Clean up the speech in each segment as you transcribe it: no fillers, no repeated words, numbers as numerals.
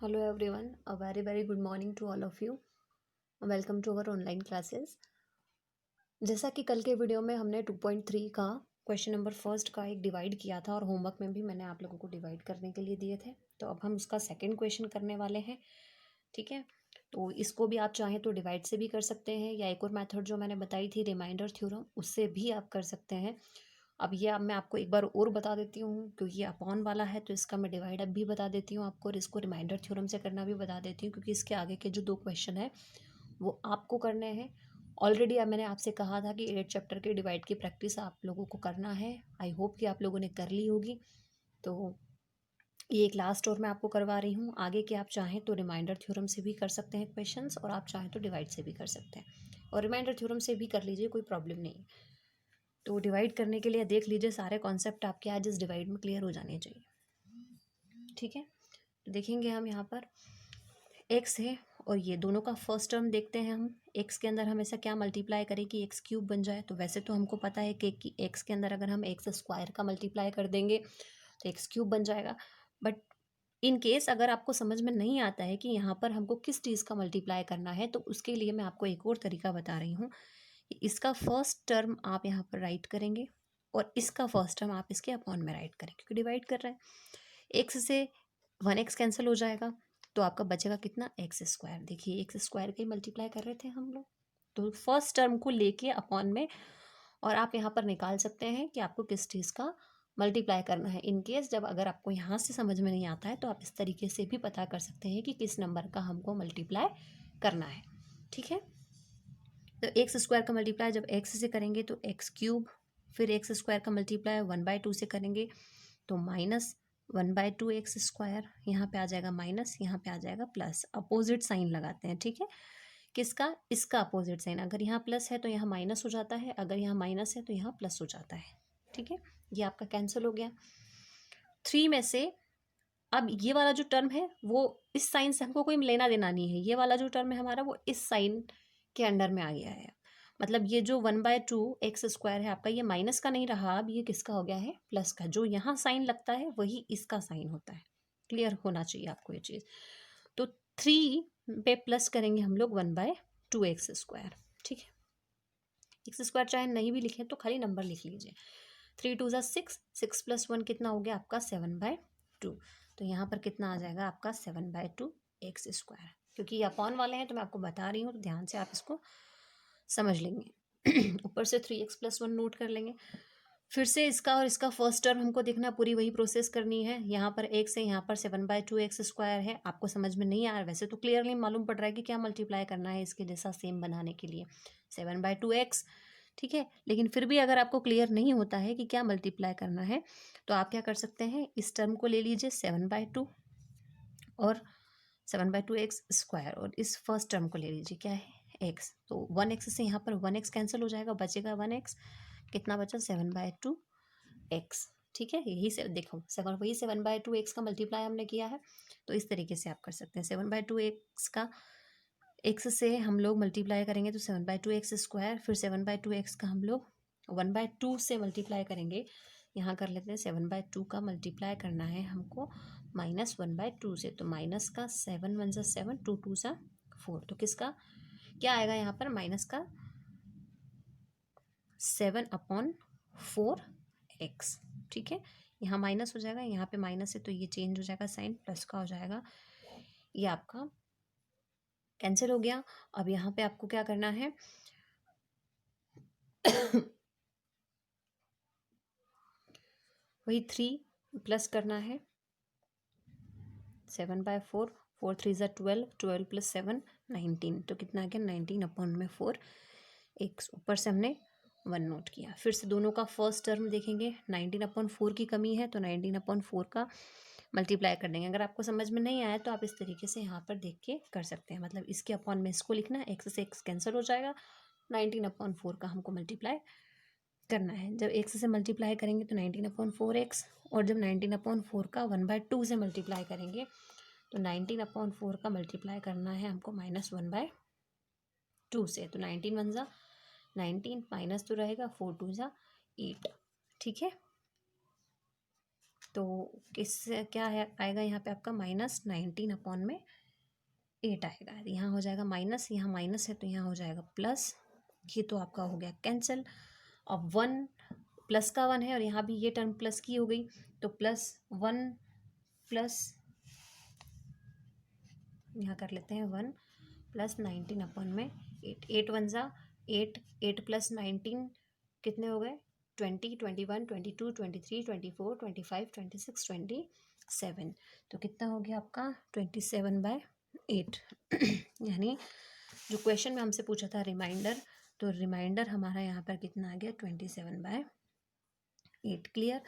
Hello everyone, a very good morning to all of you. Welcome to our online classes. जैसा कि कल के video में हमने 2.3 का क्वेश्चन नंबर फर्स्ट का एक डिवाइड किया था और होमवर्क में भी मैंने आप लोगों को डिवाइड करने के लिए दिए थे, तो अब हम उसका सेकंड क्वेश्चन करने वाले हैं। ठीक है, तो इसको भी आप चाहें तो डिवाइड से भी कर सकते हैं या एक और मेथड जो मैंने बताई थी रिमाइंडर थ्योरम, उससे भी आप कर सकते हैं। अब मैं आपको एक बार और बता देती हूँ, क्योंकि ये अपॉन वाला है तो इसका मैं डिवाइड अब भी बता देती हूँ आपको, और इसको रिमाइंडर थ्योरम से करना भी बता देती हूँ, क्योंकि इसके आगे के जो दो क्वेश्चन है वो आपको करने हैं। ऑलरेडी अब मैंने आपसे कहा था कि 8 चैप्टर के डिवाइड की प्रैक्टिस आप लोगों को करना है। आई होप कि आप लोगों ने कर ली होगी। तो ये एक लास्ट और मैं आपको करवा रही हूँ। आगे के आप चाहें तो रिमाइंडर थ्योरम से भी कर सकते हैं क्वेश्चंस, और आप चाहें तो डिवाइड से भी कर सकते हैं, और रिमाइंडर थ्योरम से भी कर लीजिए, कोई प्रॉब्लम नहीं है। तो डिवाइड करने के लिए देख लीजिए सारे कॉन्सेप्ट आपके आज इस डिवाइड में क्लियर हो जाने चाहिए। ठीक है, तो देखेंगे हम यहाँ पर एक्स है और ये दोनों का फर्स्ट टर्म देखते हैं हम। एक्स के अंदर हम ऐसा क्या मल्टीप्लाई करें कि एक्स क्यूब बन जाए। तो वैसे तो हमको पता है कि एक्स के अंदर अगर हम एक्स स्क्वायर का मल्टीप्लाई कर देंगे तो एक्स क्यूब बन जाएगा। बट इन केस अगर आपको समझ में नहीं आता है कि यहाँ पर हमको किस चीज़ का मल्टीप्लाई करना है, तो उसके लिए मैं आपको एक और तरीका बता रही हूँ। इसका फर्स्ट टर्म आप यहाँ पर राइट करेंगे और इसका फर्स्ट टर्म आप इसके अपॉन में राइट करेंगे, क्योंकि डिवाइड कर रहे हैं। एक्स से 1x कैंसिल हो जाएगा, तो आपका बचेगा कितना, एक्स स्क्वायर। देखिए एक्स स्क्वायर का ही मल्टीप्लाई कर रहे थे हम लोग, तो फर्स्ट टर्म को लेके अपॉन में, और आप यहाँ पर निकाल सकते हैं कि आपको किस चीज़ का मल्टीप्लाई करना है। इन केस जब अगर आपको यहाँ से समझ में नहीं आता है तो आप इस तरीके से भी पता कर सकते हैं कि किस नंबर का हमको मल्टीप्लाई करना है। ठीक है, तो एक्स स्क्वायर का मल्टीप्लाई जब एक्स से करेंगे तो एक्स क्यूब, फिर एक्स स्क्वायर का मल्टीप्लाई 1/2 से करेंगे तो -1/2x²। यहाँ पे आ जाएगा माइनस, यहाँ पे आ जाएगा प्लस। अपोजिट साइन लगाते हैं। ठीक है, किसका, इसका अपोजिट साइन। अगर यहाँ प्लस है तो यहाँ माइनस हो जाता है, अगर यहाँ माइनस है तो यहाँ प्लस हो जाता है। ठीक है, ये आपका कैंसिल हो गया। 3 में से अब ये वाला जो टर्म है वो इस साइन से हमको कोई लेना देना नहीं है। ये वाला जो टर्म है हमारा वो इस साइन के अंडर में आ गया है। मतलब ये जो 1/2x² है आपका, ये माइनस का नहीं रहा, अब ये किसका हो गया है, प्लस का। जो यहाँ साइन लगता है वही इसका साइन होता है। क्लियर होना चाहिए आपको ये चीज़। तो 3 पे प्लस करेंगे हम लोग 1/2x²। ठीक है, x² चाहे नहीं भी लिखें तो खाली नंबर लिख लीजिए। 3 2 ज़ा 6, 6 + 1 कितना हो गया आपका 7/2। तो यहाँ पर कितना आ जाएगा आपका 7/2x²। क्योंकि ये अपॉन वाले हैं तो मैं आपको बता रही हूँ, तो ध्यान से आप इसको समझ लेंगे। ऊपर से 3x + 1 नोट कर लेंगे। फिर से इसका और इसका फर्स्ट टर्म हमको देखना, पूरी वही प्रोसेस करनी है। यहाँ पर x है, यहाँ पर 7/2x² है। आपको समझ में नहीं आ रहा, वैसे तो क्लियरली मालूम पड़ रहा है कि क्या मल्टीप्लाई करना है इसके जैसा सेम बनाने के लिए, 7/2x। ठीक है, लेकिन फिर भी अगर आपको क्लियर नहीं होता है कि क्या मल्टीप्लाई करना है, तो आप क्या कर सकते हैं, इस टर्म को ले लीजिए 7/2 और 7/2x², और इस फर्स्ट टर्म को ले लीजिए क्या है, x। तो 1x से यहाँ पर 1x कैंसिल हो जाएगा, बचेगा 1x। कितना बचा, 7/2x। ठीक है, यही से देखो वही 7/2x का मल्टीप्लाई हमने किया है। तो इस तरीके से आप कर सकते हैं। 7/2x का x से हम लोग मल्टीप्लाई करेंगे तो 7/2x², फिर 7/2x का हम लोग 1/2 से मल्टीप्लाई करेंगे। यहाँ कर लेते हैं 7/2 का मल्टीप्लाई करना है हमको -1/2 से, तो माइनस का 7 1 ज़ा 7, 2 2 ज़ा 4। तो किसका क्या आएगा यहाँ पर, माइनस का 7/4x। ठीक है, यहाँ माइनस हो जाएगा, यहाँ पे माइनस है तो ये चेंज हो जाएगा साइन, प्लस का हो जाएगा। ये आपका कैंसिल हो गया। अब यहाँ पे आपको क्या करना है, वही 3 प्लस करना है 7/4, 4 3 ज़ा 12, 12 + 7 19। तो कितना आ गया, 19/4 x। ऊपर से हमने 1 नोट किया। फिर से दोनों का फर्स्ट टर्म देखेंगे। 19/4 की कमी है तो 19/4 का मल्टीप्लाई कर देंगे। अगर आपको समझ में नहीं आया तो आप इस तरीके से यहाँ पर देख के कर सकते हैं। मतलब इसके अपॉन में इसको लिखना, x से x कैंसिल हो जाएगा, 19/4 का हमको मल्टीप्लाई करना है। जब x से मल्टीप्लाई करेंगे तो 19/4x, और जब 19/4 का 1/2 से मल्टीप्लाई करेंगे तो 19/4 का मल्टीप्लाई करना है हमको -1/2 से। तो 19 1 ज़ा 19, माइनस तो रहेगा, 4 2 ज़ा 8। ठीक है, तो किस क्या है आएगा यहाँ पे आपका -19/8 आएगा। यहाँ हो जाएगा माइनस, यहाँ माइनस है तो यहाँ हो जाएगा प्लस। ये तो आपका हो गया कैंसिल। अब 1 प्लस का 1 है और यहाँ भी ये टर्म प्लस की हो गई, तो +1 प्लस यहाँ कर लेते हैं 1 + 19/8। 8 1 ज़ा 8, 8 + 19 कितने हो गए 20, 21, 22, 23, 24, 25, 26, 27। तो कितना हो गया आपका 27/8। यानी जो क्वेश्चन में हमसे पूछा था रिमाइंडर, तो रिमाइंडर हमारा यहाँ पर कितना आ गया 27/8। क्लियर।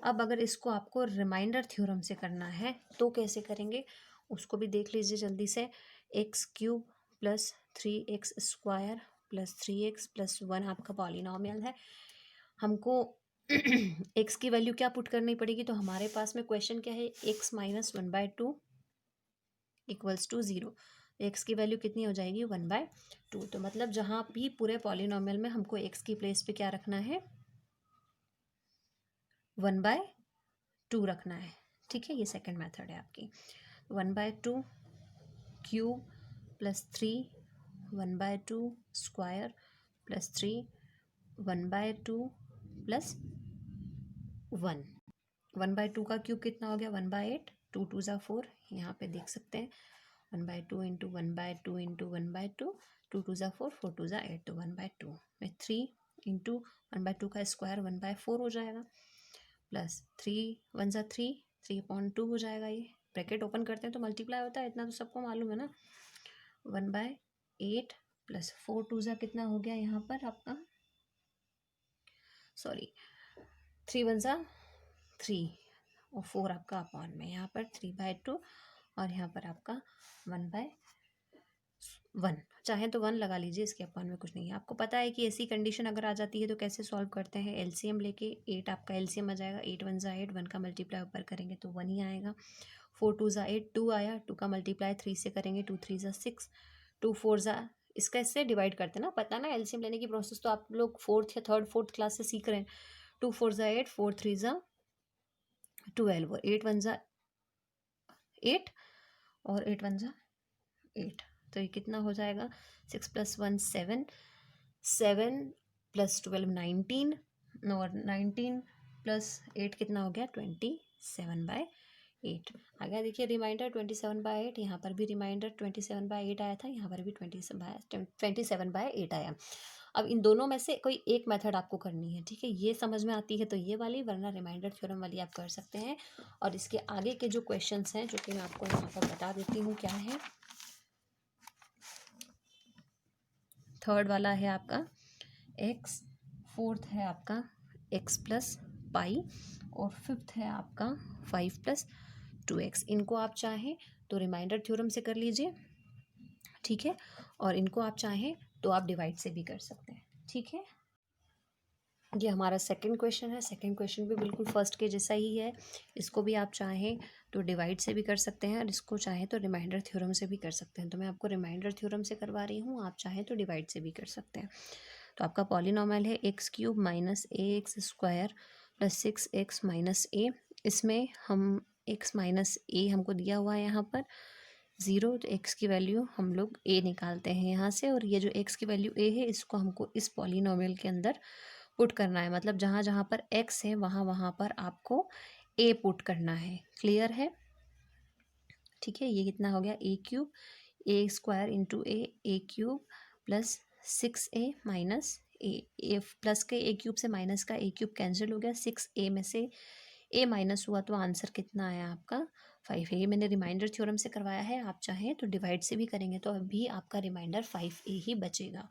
अब अगर इसको आपको रिमाइंडर थ्योरम से करना है तो कैसे करेंगे उसको भी देख लीजिए जल्दी से। x³ + 3x² + 3x + 1 आपका पॉलिनॉमियल है। हमको x की वैल्यू क्या पुट करनी पड़ेगी, तो हमारे पास में क्वेश्चन क्या है x - 1/2 = 0। x की वैल्यू कितनी हो जाएगी 1/2। तो मतलब जहाँ भी पूरे पॉलिनॉमियल में हमको x की प्लेस पे क्या रखना है 1/2 रखना है। ठीक है, ये सेकंड मेथड है आपकी। 1/2 क्यूब + 3 1/2 स्क्वायर + 3 1/2 + 1। 1/2 का क्यूब कितना हो गया 1/8, 2 2 ज़ा 4, यहाँ पे देख सकते हैं 1/2 × 1/2 × 1/2, 2 2 ज़ा 4, 4 2 ज़ा 8, तो 1/2 में 3 × 1/2 का स्क्वायर 1/4 हो जाएगा, प्लस 3 1 ज़ा 3, 3/2 हो जाएगा। ये ब्रैकेट ओपन करते हैं तो मल्टीप्लाई होता है, इतना तो सबको मालूम है ना। 1/8 + 4 2 ज़ा कितना हो गया यहाँ पर आपका, सॉरी 3 1 ज़ा 3 और 4 आपका अपॉन में, यहाँ पर 3/2 और यहाँ पर आपका 1/1। चाहे तो 1 लगा लीजिए, इसके अपॉन में कुछ नहीं है। आपको पता है कि ऐसी कंडीशन अगर आ जाती है तो कैसे सॉल्व करते हैं, एलसीएम लेके 8 आपका एलसीएम आ जाएगा, 8 1 ज़ा 8, 1 का मल्टीप्लाई ऊपर करेंगे तो 1 ही आएगा। 4 2 ज़ा 8, 2 आया, 2 का मल्टीप्लाई 3 से करेंगे, 2 3 ज़ा 6, 2 4 ज़ा, इसका इससे डिवाइड करते हैं ना, पता ना एलसीएम लेने की प्रोसेस तो आप लोग 4th या 3rd 4th क्लास से सीख रहे हैं। 2 4 ज़ा 8, 4 3 ज़ा 12 और 8 1 ज़ा 8 और 8 1 ज़ा 8, तो ये कितना हो जाएगा 6 + 1 7, 7 + 12 19 और 19 + 8 कितना हो गया 27/8 आ गया। देखिए रिमाइंडर 27/8, यहाँ पर भी रिमाइंडर 27/8 आया था, यहाँ पर भी 27/8 आया। अब इन दोनों में से कोई एक मेथड आपको करनी है, ठीक है। ये समझ में आती है तो ये वाली, वरना रिमाइंडर थ्योरम वाली आप कर सकते हैं। और इसके आगे के जो क्वेश्चंस हैं जो कि मैं आपको यहाँ पर बता देती हूँ क्या है। थर्ड वाला है आपका x, फोर्थ है आपका x + पाई और फिफ्थ है आपका 5 + 2x। इनको आप चाहें तो रिमाइंडर थ्योरम से कर लीजिए, ठीक है, और इनको आप चाहें तो आप डिवाइड से भी कर सकते हैं, ठीक है। ये हमारा सेकंड क्वेश्चन है। सेकंड क्वेश्चन भी बिल्कुल फर्स्ट के जैसा ही है। इसको भी आप चाहें तो डिवाइड से भी कर सकते हैं और इसको चाहें तो रिमाइंडर थ्योरम से भी कर सकते हैं। तो मैं आपको रिमाइंडर थ्योरम से करवा रही हूँ, आप चाहें तो डिवाइड से भी कर सकते हैं। तो आपका पॉलिनॉमियल है x³ - ax² + 6x - a। इसमें हम x - a हमको दिया हुआ है यहाँ पर 0, तो x की वैल्यू हम लोग a निकालते हैं यहाँ से, और ये जो x की वैल्यू a है इसको हमको इस पॉलिनॉमियल के अंदर पुट करना है। मतलब जहाँ जहाँ पर x है वहाँ वहाँ पर आपको a पुट करना है। क्लियर है, ठीक है। ये कितना हो गया a³ a² × a³ + 6a - a plus के a³ से माइनस का a³ कैंसिल हो गया, 6a में से a माइनस हुआ तो आंसर कितना आया आपका 5। ये मैंने रिमाइंडर थ्योरम से करवाया है, आप चाहें तो डिवाइड से भी करेंगे तो अभी आपका रिमाइंडर 5a ही बचेगा।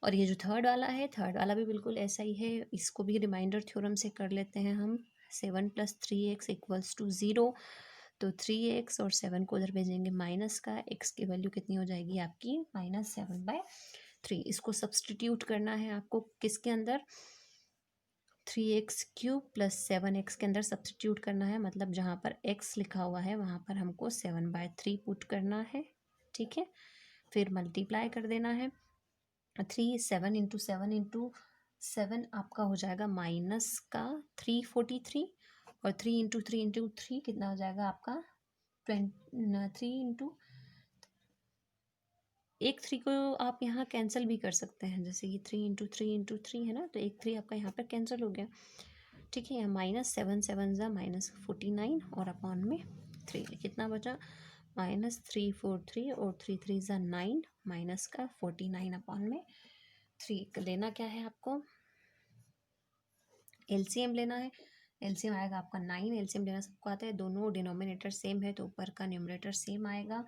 और ये जो थर्ड वाला है, थर्ड वाला भी बिल्कुल ऐसा ही है, इसको भी रिमाइंडर थ्योरम से कर लेते हैं हम। 7 + 3x = 0, तो 3x और 7 को उधर भेजेंगे माइनस का, x की वैल्यू कितनी हो जाएगी आपकी -7/3। इसको सब्सटीट्यूट करना है आपको किसके अंदर 3x³ + 7x के अंदर सब्सटीट्यूट करना है। मतलब जहाँ पर x लिखा हुआ है वहाँ पर हमको 7/3 पुट करना है, ठीक है। फिर मल्टीप्लाई कर देना है 3 7 × 7 × 7 आपका हो जाएगा माइनस का 343 और 3 × 3 × 3 कितना हो जाएगा आपका 3 एक 3 को आप यहाँ कैंसिल भी कर सकते हैं, जैसे ये 3 × 3 × 3 है ना, तो एक 3 आपका यहाँ पर कैंसिल हो गया। ठीक है, यहाँ -7 7 ज़ा -49 और अपॉन में 3 कितना बचा -343 और 3 3 ज़ा 9 माइनस का 49 अपॉन में 3। लेना क्या है आपको, एलसीएम लेना है। एलसीएम आएगा आपका 9, एलसीएम लेना सबको आता है, दोनों डिनोमिनेटर सेम है तो ऊपर का न्यूमरेटर सेम आएगा।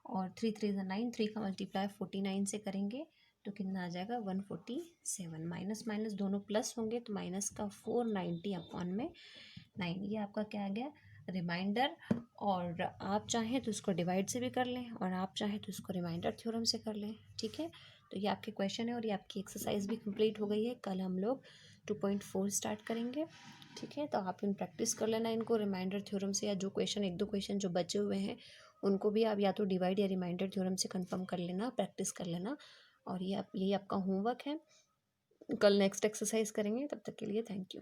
और 3 3 ज़ा 9, 3 का मल्टीप्लाई 49 से करेंगे तो कितना आ जाएगा 147। माइनस माइनस दोनों प्लस होंगे तो माइनस का 490 अपॉन में 9। ये आपका क्या आ गया रिमाइंडर। और आप चाहें तो इसको डिवाइड से भी कर लें और आप चाहें तो इसको रिमाइंडर थ्योरम से कर लें। ठीक है, तो ये आपके क्वेश्चन है और ये आपकी एक्सरसाइज भी कंप्लीट हो गई है। कल हम लोग 2.4 स्टार्ट करेंगे। ठीक है, तो आप इन प्रैक्टिस कर लेना इनको रिमाइंडर थ्योरम से, या जो क्वेश्चन एक दो क्वेश्चन जो बचे हुए हैं उनको भी आप या तो डिवाइड या रिमाइंडर थ्योरम से कंफर्म कर लेना, प्रैक्टिस कर लेना। और ये आपका होमवर्क है, कल नेक्स्ट एक्सरसाइज करेंगे। तब तक के लिए थैंक यू।